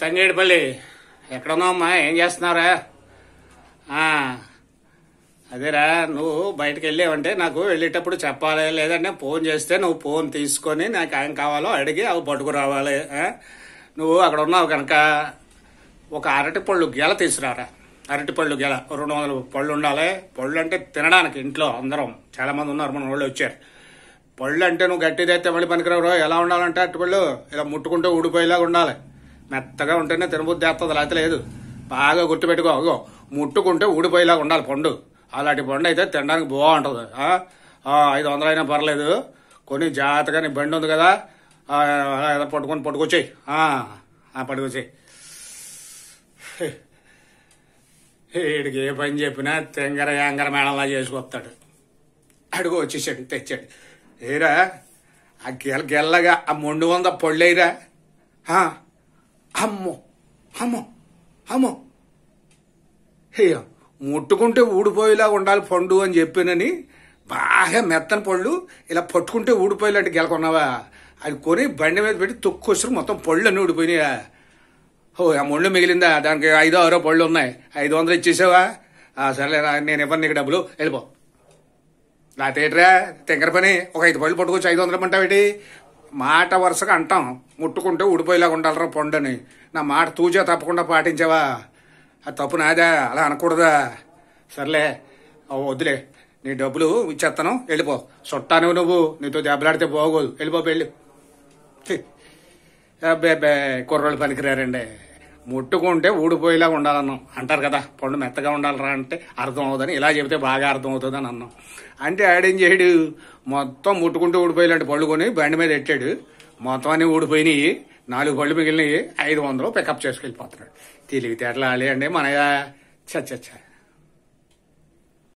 తంగేడిపల్లి ఎక్కడున్నావమ్మా? ఏం చేస్తున్నారా? అదేరా, నువ్వు బయటకు వెళ్ళావంటే నాకు వెళ్ళేటప్పుడు చెప్పాలి, లేదంటే ఫోన్ చేస్తే నువ్వు ఫోన్ తీసుకొని నాకు ఏం కావాలో అడిగి అవి పట్టుకురావాలి. నువ్వు అక్కడ ఉన్నావు కనుక ఒక అరటిపళ్ళు గెల తీసుకురారా. అరటిపళ్ళు గెల 200 పళ్ళు ఉండాలి. పళ్ళు అంటే తినడానికి ఇంట్లో అందరం చాలా మంది ఉన్నారు, మన వాళ్ళు వచ్చారు. పళ్ళు అంటే నువ్వు గట్టిదైతే మళ్ళీ పనికిరావు. ఎలా ఉండాలంటే అరటిపళ్ళు ఇలా ముట్టుకుంటే ఊడిపోయేలాగా ఉండాలి. మెత్తగా ఉంటేనే తినబుద్ధి వేస్తుంది, లేకపోతే లేదు. బాగా గుర్తుపెట్టుకో, అగో ముట్టుకుంటే ఊడిపోయేలాగా ఉండాలి పండు. అలాంటి పండు అయితే తినడానికి బాగుంటుంది. 500 అయినా పర్లేదు, కొన్ని జాగ్రత్తగా. నీ బండి ఉంది కదా, పట్టుకొచ్చేయి. పట్టుకొచ్చేయి. వీడికి ఏ పని చెప్పినా తెంగర యాంగర మేళంలా చేసుకొస్తాడు. అడుగు వచ్చేసాడు, తెచ్చాడు. ఏరా ఆ గెల్లగా ఆ మొండు వంద పళ్ళేరా. అమ్మో అమ్మో అమ్మో, ముట్టుకుంటే ఊడిపోయేలా ఉండాలి పండు అని చెప్పినని బాగా మెత్తని పళ్ళు ఇలా పట్టుకుంటే ఊడిపోయేలాంటి గెలకొన్నావా? అది కొని బండి మీద పెట్టి తొక్కొచ్చి మొత్తం పళ్ళు అన్నీ ఊడిపోయినాయా? ఆ మొండు మిగిలిందా? దానికి 5-6 పళ్ళు ఉన్నాయి. 500 ఇచ్చేసావా? సరే, నేను ఇవ్వను నీకు డబ్బులు, వెళ్ళిపో. లేతేట్రా తెంకర పని, ఒక 5 పళ్ళు పట్టుకొచ్చి 500 ఇమ్మంటావేటి? మాట వరుసగా అంటాం, ముట్టుకుంటే ఊడిపోయేలాగా ఉండాలరా పండు అని. నా మాట తూచా తప్పకుండా పాటించావా? అది తప్పు నాదా? అలా అనకూడదా? సర్లే, వద్దులే, నీ డబ్బులు ఇచ్చేస్తాను, వెళ్ళిపో. చుట్టాను నువ్వు, నీతో దెబ్బలాడితే బాగోదు, వెళ్ళిపో. వెళ్ళి అబ్బే కుర్రోళ్ళు పనికిరారండి. ముట్టుకుంటే ఊడిపోయేలా ఉండాలన్నాం అంటారు కదా, పండు మెత్తగా ఉండాలరా అంటే అర్థం అవుదని, ఇలా చెబితే బాగా అర్థం అవుతుంది అని అన్నాం. అంటే ఆడేం చేయడు, మొత్తం ముట్టుకుంటే ఊడిపోయేలాంటి పళ్ళు కొని బండి మీద ఎట్టాడు. మొత్తం అన్ని ఊడిపోయినాయి, 4 పళ్ళు మిగిలినాయి. 500 పికప్ చేసుకెళ్ళిపోతున్నాడు. తెలివితేటలు ఆలే అండి మనగా. చచ్చ